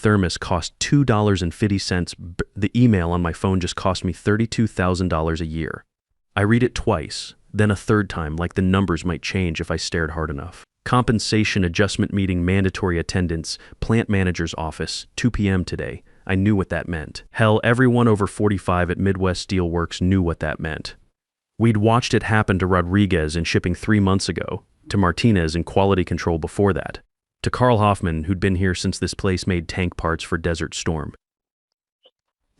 thermos cost $2.50. The email on my phone just cost me $32,000 a year. I read it twice, then a third time, like the numbers might change if I stared hard enough. Compensation adjustment meeting, mandatory attendance, plant manager's office, 2 p.m. today. I knew what that meant. Hell, everyone over 45 at Midwest Steelworks knew what that meant. We'd watched it happen to Rodriguez in shipping 3 months ago, to Martinez in quality control before that, to Carl Hoffman, who'd been here since this place made tank parts for Desert Storm.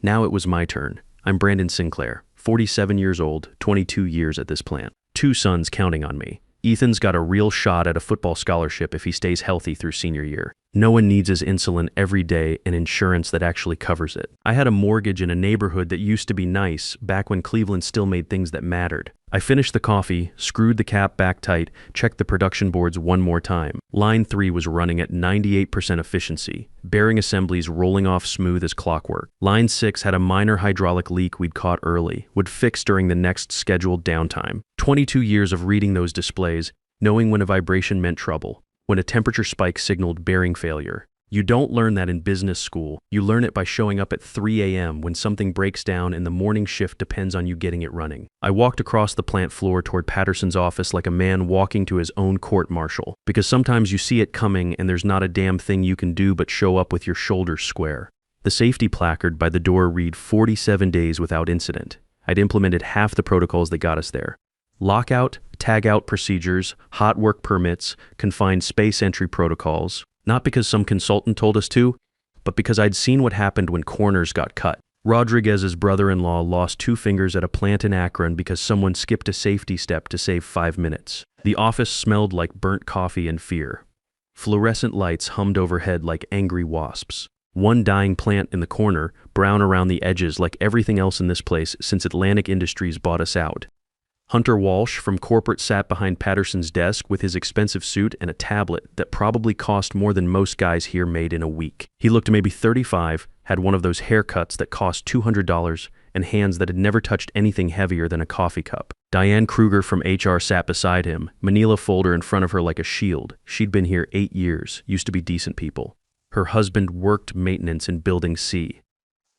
Now it was my turn. I'm Brandon Sinclair, 47 years old, 22 years at this plant. 2 sons counting on me. Ethan's got a real shot at a football scholarship if he stays healthy through senior year. No one needs his insulin every day and insurance that actually covers it. I had a mortgage in a neighborhood that used to be nice back when Cleveland still made things that mattered. I finished the coffee, screwed the cap back tight, checked the production boards one more time. Line 3 was running at 98% efficiency, bearing assemblies rolling off smooth as clockwork. Line 6 had a minor hydraulic leak we'd caught early, would fix during the next scheduled downtime. 22 years of reading those displays, knowing when a vibration meant trouble, when a temperature spike signaled bearing failure. You don't learn that in business school. You learn it by showing up at 3 a.m. when something breaks down and the morning shift depends on you getting it running. I walked across the plant floor toward Patterson's office like a man walking to his own court-martial, because sometimes you see it coming and there's not a damn thing you can do but show up with your shoulders square. The safety placard by the door read 47 days without incident. I'd implemented half the protocols that got us there. Lockout, tag-out procedures, hot work permits, confined space entry protocols. Not because some consultant told us to, but because I'd seen what happened when corners got cut. Rodriguez's brother-in-law lost 2 fingers at a plant in Akron because someone skipped a safety step to save 5 minutes. The office smelled like burnt coffee and fear. Fluorescent lights hummed overhead like angry wasps. One dying plant in the corner, brown around the edges like everything else in this place since Atlantic Industries bought us out. Hunter Walsh from corporate sat behind Patterson's desk with his expensive suit and a tablet that probably cost more than most guys here made in a week. He looked maybe 35, had one of those haircuts that cost $200, and hands that had never touched anything heavier than a coffee cup. Diane Kruger from HR sat beside him, manila folder in front of her like a shield. She'd been here 8 years, used to be decent people. Her husband worked maintenance in Building C.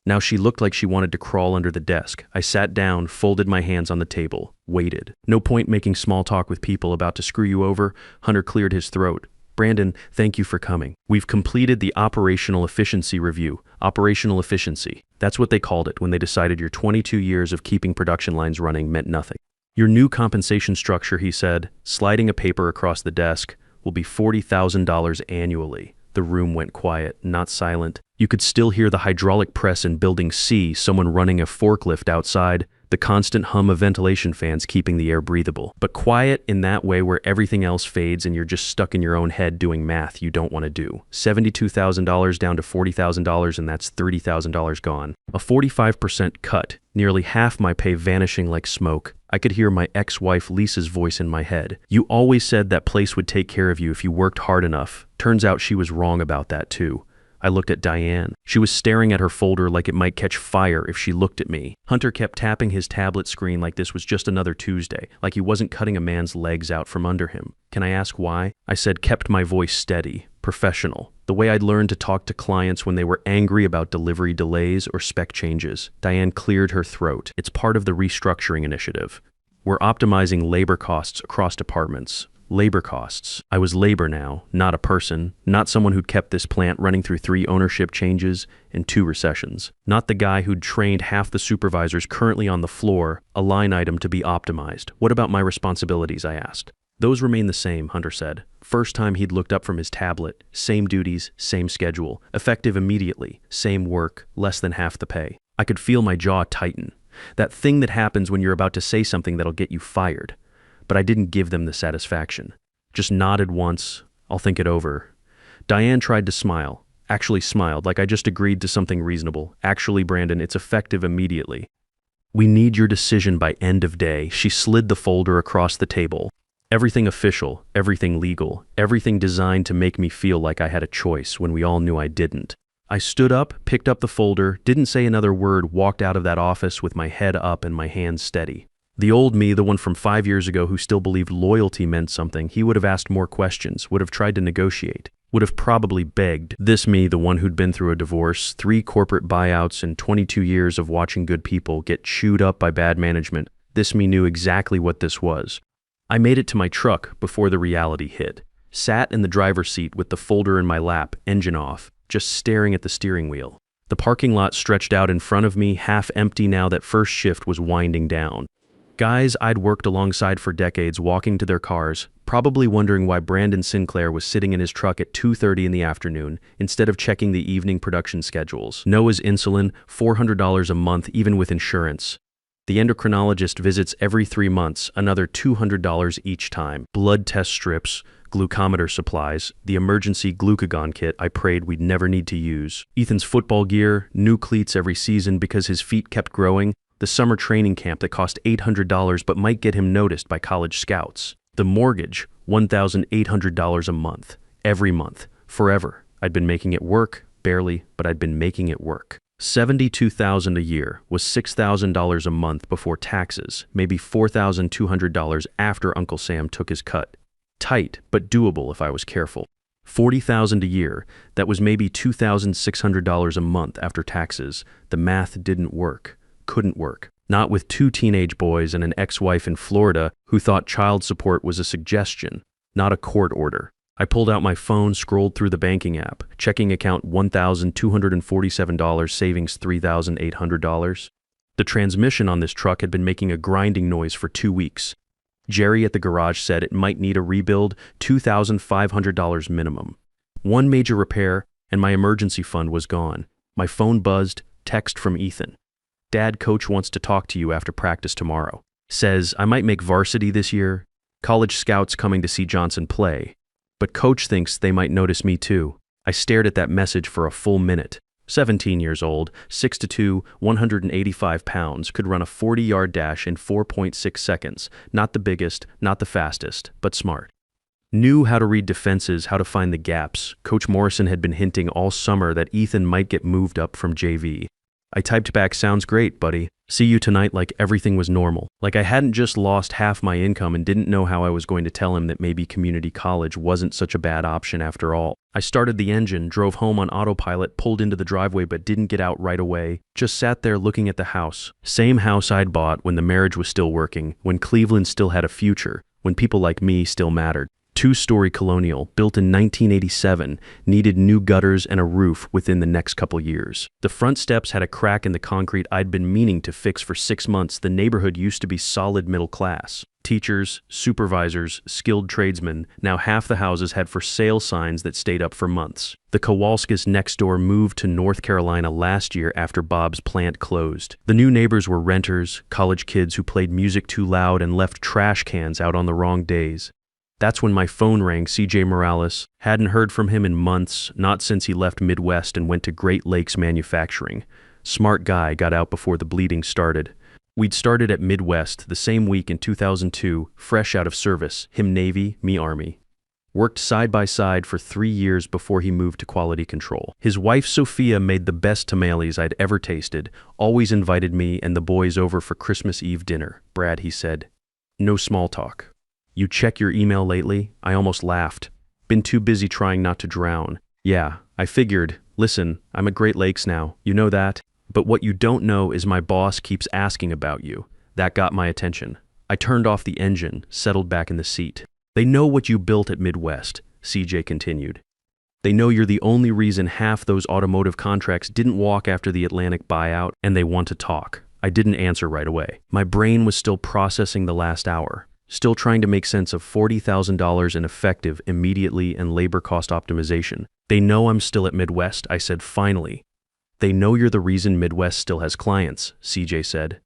Now she looked like she wanted to crawl under the desk. I sat down, folded my hands on the table, waited. No point making small talk with people about to screw you over. Hunter cleared his throat. Brandon, thank you for coming. We've completed the operational efficiency review. Operational efficiency. That's what they called it when they decided your 22 years of keeping production lines running meant nothing. Your new compensation structure, he said, sliding a paper across the desk, will be $40,000 annually. The room went quiet, not silent. You could still hear the hydraulic press in Building C, someone running a forklift outside, the constant hum of ventilation fans keeping the air breathable. But quiet in that way where everything else fades and you're just stuck in your own head doing math you don't want to do. $72,000 down to $40,000 and that's $30,000 gone. A 45% cut, nearly half my pay vanishing like smoke. I could hear my ex-wife Lisa's voice in my head. You always said that place would take care of you if you worked hard enough. Turns out she was wrong about that too. I looked at Diane. She was staring at her folder like it might catch fire if she looked at me. Hunter kept tapping his tablet screen like this was just another Tuesday, like he wasn't cutting a man's legs out from under him. Can I ask why? I said, kept my voice steady, professional, the way I'd learned to talk to clients when they were angry about delivery delays or spec changes. Diane cleared her throat. It's part of the restructuring initiative. We're optimizing labor costs across departments. Labor costs. I was labor now, not a person, not someone who'd kept this plant running through 3 ownership changes and 2 recessions, not the guy who'd trained half the supervisors currently on the floor, a line item to be optimized. What about my responsibilities, I asked. Those remain the same, Hunter said. First time he'd looked up from his tablet, same duties, same schedule, effective immediately, same work, less than half the pay. I could feel my jaw tighten. That thing that happens when you're about to say something that'll get you fired. But I didn't give them the satisfaction. Just nodded once, I'll think it over. Diane tried to smile, actually smiled, like I just agreed to something reasonable. Actually, Brandon, it's effective immediately. We need your decision by end of day. She slid the folder across the table. Everything official, everything legal, everything designed to make me feel like I had a choice when we all knew I didn't. I stood up, picked up the folder, didn't say another word, walked out of that office with my head up and my hands steady. The old me, the one from 5 years ago who still believed loyalty meant something, he would have asked more questions, would have tried to negotiate. would have probably begged. This me, the one who'd been through a divorce, 3 corporate buyouts, and 22 years of watching good people get chewed up by bad management. This me knew exactly what this was. I made it to my truck before the reality hit. Sat in the driver's seat with the folder in my lap, engine off, just staring at the steering wheel. The parking lot stretched out in front of me, half empty now that first shift was winding down. Guys I'd worked alongside for decades walking to their cars, probably wondering why Brandon Sinclair was sitting in his truck at 2:30 in the afternoon instead of checking the evening production schedules. Noah's insulin, $400 a month even with insurance. The endocrinologist visits every 3 months, another $200 each time. Blood test strips, glucometer supplies, the emergency glucagon kit I prayed we'd never need to use. Ethan's football gear, new cleats every season because his feet kept growing, the summer training camp that cost $800 but might get him noticed by college scouts. The mortgage, $1,800 a month, every month, forever. I'd been making it work, barely, but I'd been making it work. $72,000 a year was $6,000 a month before taxes, maybe $4,200 after Uncle Sam took his cut. Tight, but doable if I was careful. $40,000 a year, that was maybe $2,600 a month after taxes. The math didn't work, couldn't work. Not with 2 teenage boys and an ex-wife in Florida who thought child support was a suggestion, not a court order. I pulled out my phone, scrolled through the banking app, checking account $1,247, savings $3,800. The transmission on this truck had been making a grinding noise for 2 weeks. Jerry at the garage said it might need a rebuild, $2,500 minimum. One major repair, and my emergency fund was gone. My phone buzzed, text from Ethan. Dad, coach wants to talk to you after practice tomorrow. Says I might make varsity this year. College scouts coming to see Johnson play. But coach thinks they might notice me too. I stared at that message for a full minute. 17 years old, 6'2", 185 pounds, could run a 40-yard dash in 4.6 seconds. Not the biggest, not the fastest, but smart. Knew how to read defenses, how to find the gaps. Coach Morrison had been hinting all summer that Ethan might get moved up from JV. I typed back, sounds great, buddy. See you tonight, like everything was normal. Like I hadn't just lost half my income and didn't know how I was going to tell him that maybe community college wasn't such a bad option after all. I started the engine, drove home on autopilot, pulled into the driveway but didn't get out right away. Just sat there looking at the house. Same house I'd bought when the marriage was still working, when Cleveland still had a future, when people like me still mattered. 2-story colonial, built in 1987, needed new gutters and a roof within the next couple years. The front steps had a crack in the concrete I'd been meaning to fix for 6 months. The neighborhood used to be solid middle class. Teachers, supervisors, skilled tradesmen, now half the houses had for sale signs that stayed up for months. The Kowalskis next door moved to North Carolina last year after Bob's plant closed. The new neighbors were renters, college kids who played music too loud and left trash cans out on the wrong days. That's when my phone rang. CJ Morales. Hadn't heard from him in months, not since he left Midwest and went to Great Lakes Manufacturing. Smart guy, got out before the bleeding started. We'd started at Midwest the same week in 2002, fresh out of service, him Navy, me Army. Worked side by side for 3 years before he moved to quality control. His wife Sophia made the best tamales I'd ever tasted, always invited me and the boys over for Christmas Eve dinner. Brad, he said, no small talk. You check your email lately? I almost laughed. Been too busy trying not to drown. Yeah, I figured. Listen, I'm at Great Lakes now. You know that? But what you don't know is my boss keeps asking about you. That got my attention. I turned off the engine, settled back in the seat. They know what you built at Midwest, CJ continued. They know you're the only reason half those automotive contracts didn't walk after the Atlantic buyout, and they want to talk. I didn't answer right away. My brain was still processing the last hour. Still trying to make sense of $40,000 in effective, immediately, and labor cost optimization. They know I'm still at Midwest, I said finally. They know you're the reason Midwest still has clients, CJ said.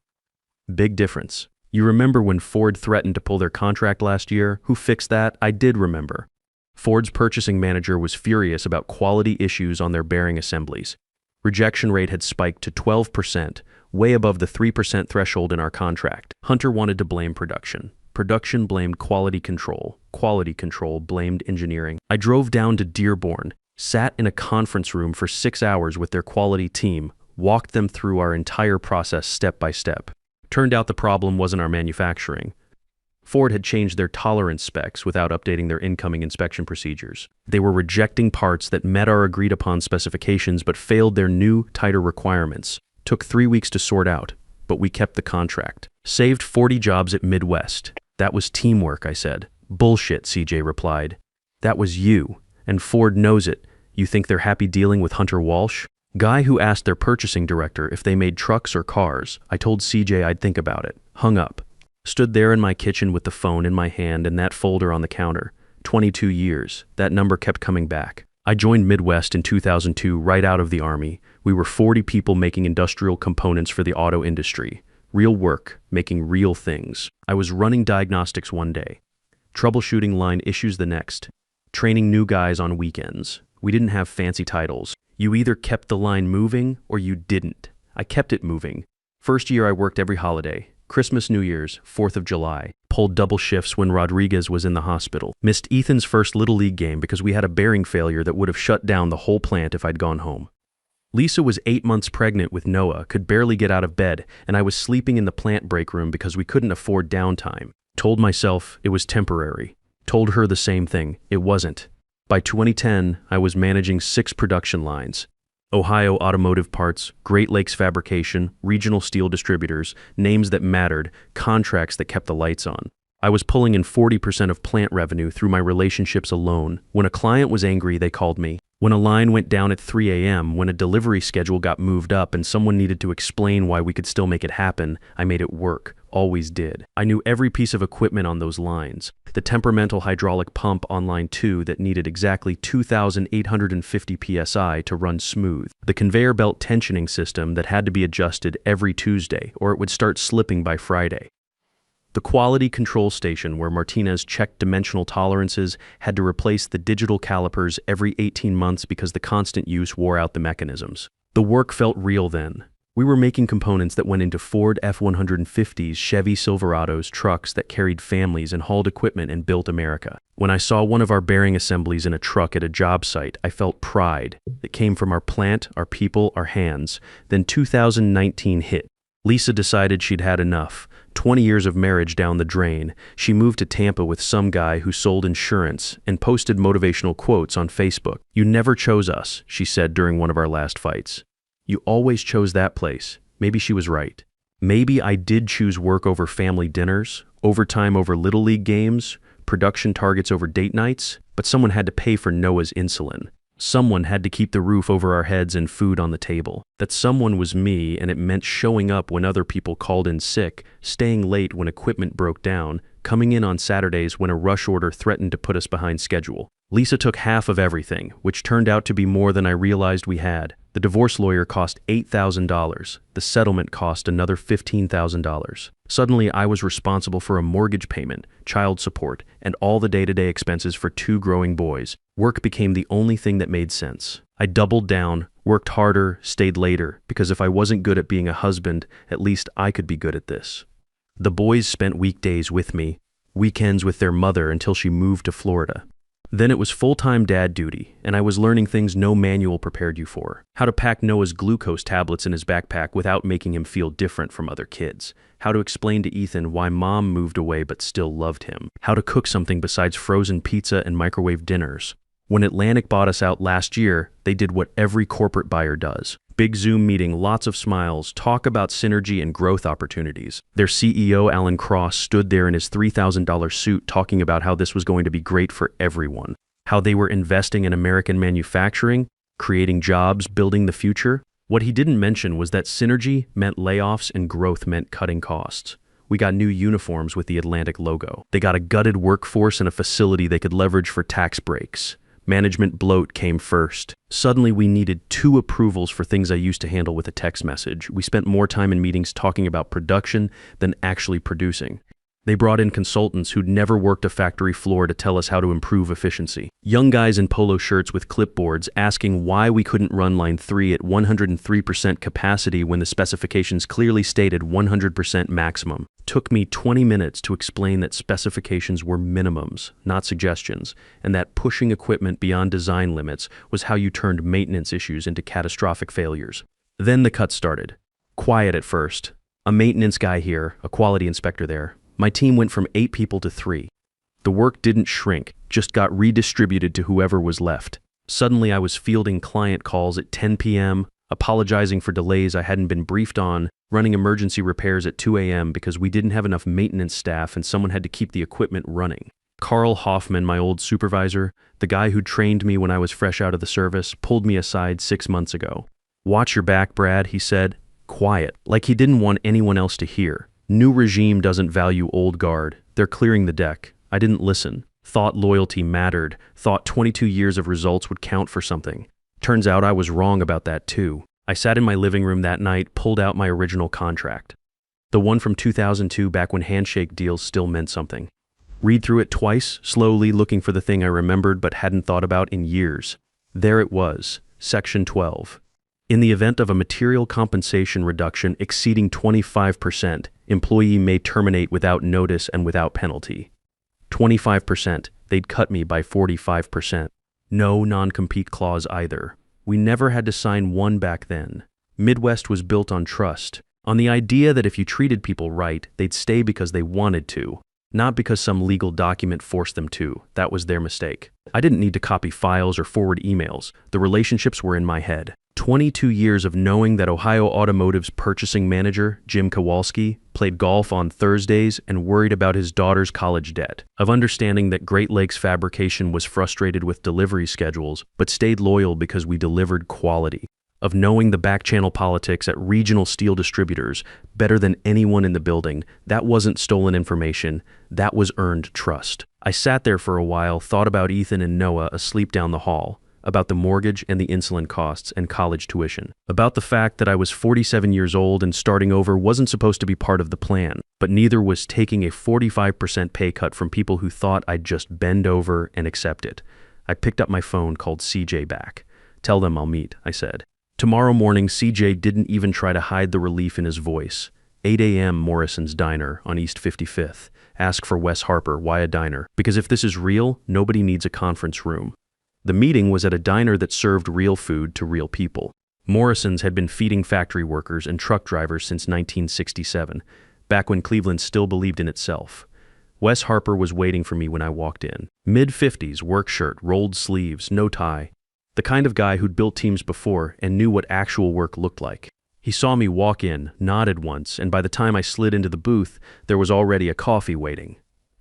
Big difference. You remember when Ford threatened to pull their contract last year? Who fixed that? I did remember. Ford's purchasing manager was furious about quality issues on their bearing assemblies. Rejection rate had spiked to 12%, way above the 3% threshold in our contract. Hunter wanted to blame production. Production blamed quality control blamed engineering. I drove down to Dearborn, sat in a conference room for 6 hours with their quality team, walked them through our entire process step by step. Turned out the problem wasn't our manufacturing. Ford had changed their tolerance specs without updating their incoming inspection procedures. They were rejecting parts that met our agreed-upon specifications but failed their new, tighter requirements. Took 3 weeks to sort out, but we kept the contract. Saved 40 jobs at Midwest. That was teamwork, I said. Bullshit, CJ replied. That was you, and Ford knows it. You think they're happy dealing with Hunter Walsh? Guy who asked their purchasing director if they made trucks or cars. I told CJ I'd think about it. Hung up. Stood there in my kitchen with the phone in my hand and that folder on the counter. 22 years. That number kept coming back. I joined Midwest in 2002 right out of the Army. We were 40 people making industrial components for the auto industry. Real work, making real things. I was running diagnostics one day. Troubleshooting line issues the next. Training new guys on weekends. We didn't have fancy titles. You either kept the line moving or you didn't. I kept it moving. First year I worked every holiday. Christmas, New Year's, 4th of July. Pulled double shifts when Rodriguez was in the hospital. Missed Ethan's first Little League game because we had a bearing failure that would have shut down the whole plant if I'd gone home. Lisa was 8 months pregnant with Noah, could barely get out of bed, and I was sleeping in the plant break room because we couldn't afford downtime. Told myself it was temporary. Told her the same thing. It wasn't. By 2010, I was managing 6 production lines. Ohio Automotive Parts, Great Lakes Fabrication, regional steel distributors, names that mattered, contracts that kept the lights on. I was pulling in 40% of plant revenue through my relationships alone. When a client was angry, they called me. When a line went down at 3 a.m., when a delivery schedule got moved up and someone needed to explain why we could still make it happen, I made it work. Always did. I knew every piece of equipment on those lines. The temperamental hydraulic pump on line 2 that needed exactly 2,850 psi to run smooth. The conveyor belt tensioning system that had to be adjusted every Tuesday or it would start slipping by Friday. The quality control station where Martinez checked dimensional tolerances had to replace the digital calipers every 18 months because the constant use wore out the mechanisms. The work felt real then. We were making components that went into Ford F-150s, Chevy Silverados, trucks that carried families and hauled equipment and built America. When I saw one of our bearing assemblies in a truck at a job site, I felt pride that came from our plant, our people, our hands. Then 2019 hit. Lisa decided she'd had enough. 20 years of marriage down the drain. She moved to Tampa with some guy who sold insurance and posted motivational quotes on Facebook. You never chose us, she said during one of our last fights. You always chose that place. Maybe she was right. Maybe I did choose work over family dinners, overtime over Little League games, production targets over date nights, but someone had to pay for Noah's insulin. Someone had to keep the roof over our heads and food on the table. That someone was me, and it meant showing up when other people called in sick, staying late when equipment broke down, coming in on Saturdays when a rush order threatened to put us behind schedule. Lisa took half of everything, which turned out to be more than I realized we had. The divorce lawyer cost $8,000. The settlement cost another $15,000. Suddenly, I was responsible for a mortgage payment, child support, and all the day-to-day expenses for 2 growing boys. Work became the only thing that made sense. I doubled down, worked harder, stayed later, because if I wasn't good at being a husband, at least I could be good at this. The boys spent weekdays with me, weekends with their mother until she moved to Florida. Then it was full-time dad duty, and I was learning things no manual prepared you for. How to pack Noah's glucose tablets in his backpack without making him feel different from other kids. How to explain to Ethan why mom moved away but still loved him. How to cook something besides frozen pizza and microwave dinners. When Atlantic bought us out last year, they did what every corporate buyer does. Big Zoom meeting, lots of smiles, talk about synergy and growth opportunities. Their CEO, Alan Cross, stood there in his $3,000 suit talking about how this was going to be great for everyone. How they were investing in American manufacturing, creating jobs, building the future. What he didn't mention was that synergy meant layoffs and growth meant cutting costs. We got new uniforms with the Atlantic logo. They got a gutted workforce and a facility they could leverage for tax breaks. Management bloat came first. Suddenly we needed 2 approvals for things I used to handle with a text message. We spent more time in meetings talking about production than actually producing. They brought in consultants who'd never worked a factory floor to tell us how to improve efficiency. Young guys in polo shirts with clipboards asking why we couldn't run line 3 at 103% capacity when the specifications clearly stated 100% maximum. Took me 20 minutes to explain that specifications were minimums, not suggestions, and that pushing equipment beyond design limits was how you turned maintenance issues into catastrophic failures. Then the cut started. Quiet at first. A maintenance guy here, a quality inspector there. My team went from 8 people to 3. The work didn't shrink, just got redistributed to whoever was left. Suddenly I was fielding client calls at 10 p.m., apologizing for delays I hadn't been briefed on, running emergency repairs at 2 a.m. because we didn't have enough maintenance staff and someone had to keep the equipment running. Carl Hoffman, my old supervisor, the guy who trained me when I was fresh out of the service, pulled me aside 6 months ago. "Watch your back, Brad," he said. Quiet, like he didn't want anyone else to hear. "New regime doesn't value old guard. They're clearing the deck." I didn't listen. Thought loyalty mattered. Thought 22 years of results would count for something. Turns out I was wrong about that too. I sat in my living room that night, pulled out my original contract. The one from 2002, back when handshake deals still meant something. Read through it twice, slowly looking for the thing I remembered but hadn't thought about in years. There it was, Section 12. In the event of a material compensation reduction exceeding 25%, employee may terminate without notice and without penalty. 25%, they'd cut me by 45%. No non-compete clause either. We never had to sign one back then. Midwest was built on trust, on the idea that if you treated people right, they'd stay because they wanted to, not because some legal document forced them to. That was their mistake. I didn't need to copy files or forward emails. The relationships were in my head. 22 years of knowing that Ohio Automotive's purchasing manager, Jim Kowalski, played golf on Thursdays and worried about his daughter's college debt. Of understanding that Great Lakes Fabrication was frustrated with delivery schedules, but stayed loyal because we delivered quality. Of knowing the back-channel politics at regional steel distributors better than anyone in the building. That wasn't stolen information. That was earned trust. I sat there for a while, thought about Ethan and Noah asleep down the hall, about the mortgage and the insulin costs and college tuition, about the fact that I was 47 years old and starting over wasn't supposed to be part of the plan, but neither was taking a 45% pay cut from people who thought I'd just bend over and accept it. I picked up my phone, called CJ back. "Tell them I'll meet," I said. Tomorrow morning, CJ didn't even try to hide the relief in his voice. 8 a.m. Morrison's Diner on East 55th. Ask for Wes Harper. Why a diner? Because if this is real, nobody needs a conference room. The meeting was at a diner that served real food to real people. Morrison's had been feeding factory workers and truck drivers since 1967, back when Cleveland still believed in itself. Wes Harper was waiting for me when I walked in. Mid-50s, work shirt, rolled sleeves, no tie. The kind of guy who'd built teams before and knew what actual work looked like. He saw me walk in, nodded once, and by the time I slid into the booth, there was already a coffee waiting.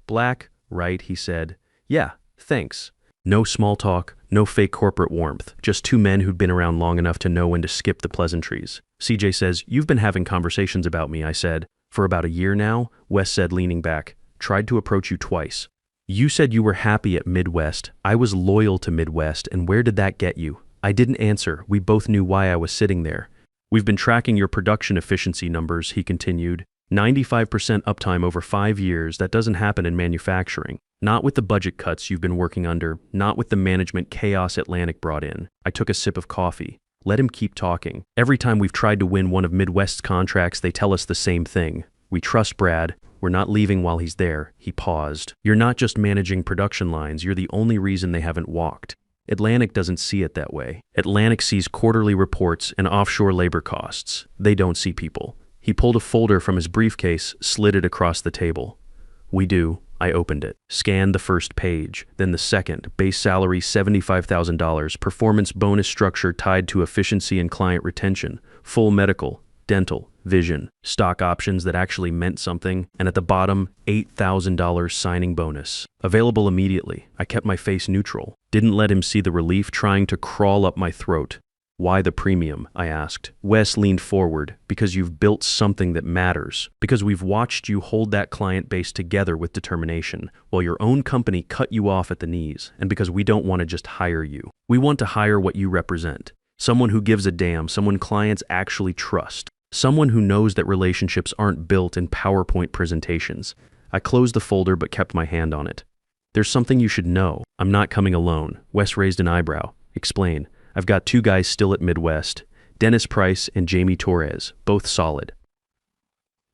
"Black, right?" he said. "Yeah, thanks." No small talk, no fake corporate warmth, just two men who'd been around long enough to know when to skip the pleasantries. CJ says, "You've been having conversations about me," I said. "For about a year now," Wes said, leaning back. "Tried to approach you twice. You said you were happy at Midwest. I was loyal to Midwest, and where did that get you?" I didn't answer. We both knew why I was sitting there. "We've been tracking your production efficiency numbers," he continued. 95% uptime over 5 years. That doesn't happen in manufacturing. Not with the budget cuts you've been working under, not with the management chaos Atlantic brought in. I took a sip of coffee. Let him keep talking. "Every time we've tried to win one of Midwest's contracts, they tell us the same thing. We trust Brad. We're not leaving while he's there." He paused. "You're not just managing production lines. You're the only reason they haven't walked." Atlantic doesn't see it that way. Atlantic sees quarterly reports and offshore labor costs. They don't see people. He pulled a folder from his briefcase, slid it across the table. "We do." I opened it. Scanned the first page, then the second. Base salary $75,000, performance bonus structure tied to efficiency and client retention, full medical, dental, vision, stock options that actually meant something, and at the bottom, $8,000 signing bonus. Available immediately. I kept my face neutral. Didn't let him see the relief trying to crawl up my throat. "Why the premium?" I asked. Wes leaned forward. "Because you've built something that matters. Because we've watched you hold that client base together with determination, while your own company cut you off at the knees. And because we don't want to just hire you. We want to hire what you represent. Someone who gives a damn, someone clients actually trust. Someone who knows that relationships aren't built in PowerPoint presentations." I closed the folder but kept my hand on it. "There's something you should know. I'm not coming alone." Wes raised an eyebrow. "Explain." "I've got 2 guys still at Midwest, Dennis Price and Jamie Torres, both solid.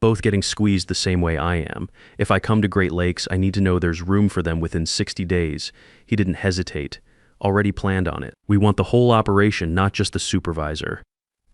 Both getting squeezed the same way I am. If I come to Great Lakes, I need to know there's room for them within 60 days. He didn't hesitate. Already planned on it. "We want the whole operation, not just the supervisor."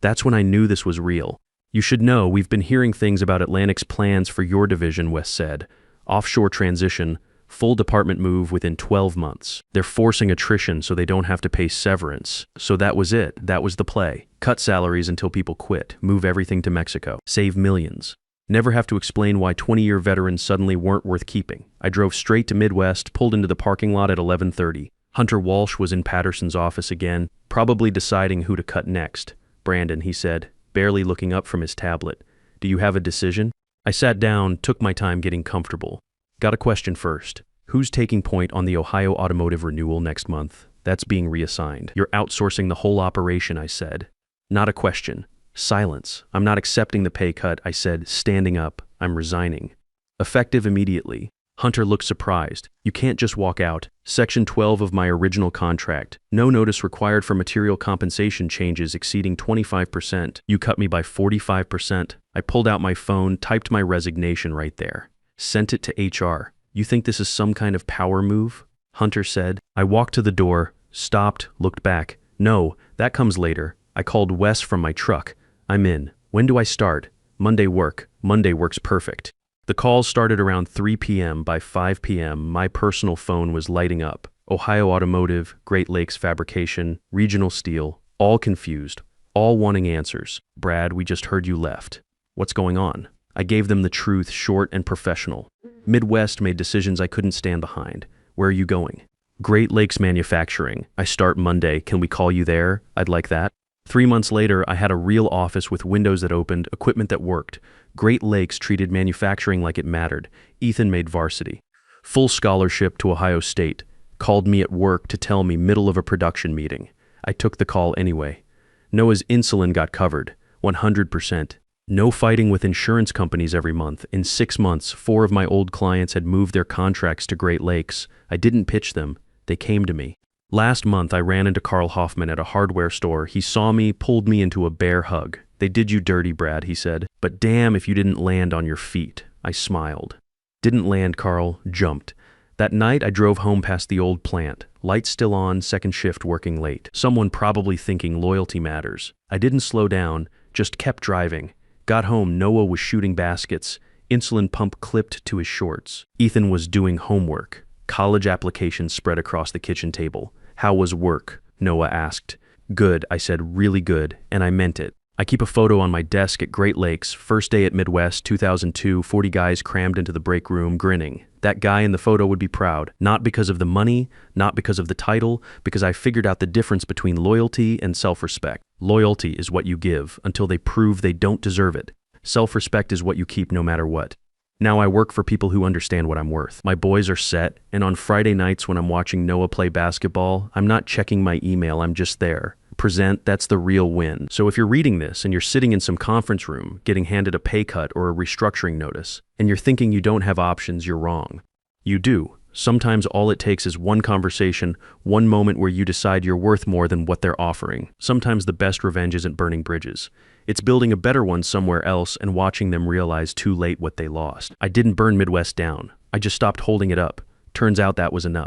That's when I knew this was real. "You should know, we've been hearing things about Atlantic's plans for your division," Wes said. Offshore transition, full department move within 12 months. They're forcing attrition so they don't have to pay severance. So that was it. That was the play. Cut salaries until people quit. Move everything to Mexico. Save millions. Never have to explain why 20-year veterans suddenly weren't worth keeping. I drove straight to Midwest, pulled into the parking lot at 11:30. Hunter Walsh was in Patterson's office again, probably deciding who to cut next. "Brandon," he said, barely looking up from his tablet. "Do you have a decision?" I sat down, took my time getting comfortable. Got a question first. Who's taking point on the Ohio automotive renewal next month? That's being reassigned. You're outsourcing the whole operation, I said. Not a question. Silence. I'm not accepting the pay cut, I said, standing up. I'm resigning. Effective immediately. Hunter looked surprised. You can't just walk out. Section 12 of my original contract. No notice required for material compensation changes exceeding 25%. You cut me by 45%. I pulled out my phone, typed my resignation right there. Sent it to HR. You think this is some kind of power move? Hunter said. I walked to the door, stopped, looked back. No, that comes later. I called Wes from my truck. I'm in. When do I start? Monday work. Monday works perfect. The calls started around 3 p.m. By 5 p.m., my personal phone was lighting up. Ohio Automotive, Great Lakes Fabrication, Regional Steel, all confused, all wanting answers. Brad, we just heard you left. What's going on? I gave them the truth, short and professional. Midwest made decisions I couldn't stand behind. Where are you going? Great Lakes Manufacturing. I start Monday. Can we call you there? I'd like that. 3 months later, I had a real office with windows that opened, equipment that worked. Great Lakes treated manufacturing like it mattered. Ethan made varsity. Full scholarship to Ohio State. Called me at work to tell me middle of a production meeting. I took the call anyway. Noah's insulin got covered. 100%. No fighting with insurance companies every month. In 6 months, 4 of my old clients had moved their contracts to Great Lakes. I didn't pitch them. They came to me. Last month, I ran into Carl Hoffman at a hardware store. He saw me, pulled me into a bear hug. They did you dirty, Brad, he said. But damn if you didn't land on your feet. I smiled. Didn't land, Carl. Jumped. That night, I drove home past the old plant. Lights still on, second shift working late. Someone probably thinking loyalty matters. I didn't slow down, just kept driving. Got home, Noah was shooting baskets. Insulin pump clipped to his shorts. Ethan was doing homework. College applications spread across the kitchen table. How was work? Noah asked. Good, I said, really good, and I meant it. I keep a photo on my desk at Great Lakes, first day at Midwest, 2002, 40 guys crammed into the break room, grinning. That guy in the photo would be proud, not because of the money, not because of the title, because I figured out the difference between loyalty and self-respect. Loyalty is what you give until they prove they don't deserve it. Self-respect is what you keep no matter what. Now I work for people who understand what I'm worth. My boys are set, and on Friday nights when I'm watching Noah play basketball, I'm not checking my email, I'm just there. Present, that's the real win. So if you're reading this and you're sitting in some conference room, getting handed a pay cut or a restructuring notice, and you're thinking you don't have options, you're wrong. You do. Sometimes all it takes is one conversation, one moment where you decide you're worth more than what they're offering. Sometimes the best revenge isn't burning bridges. It's building a better one somewhere else and watching them realize too late what they lost. I didn't burn Midwest down. I just stopped holding it up. Turns out that was enough.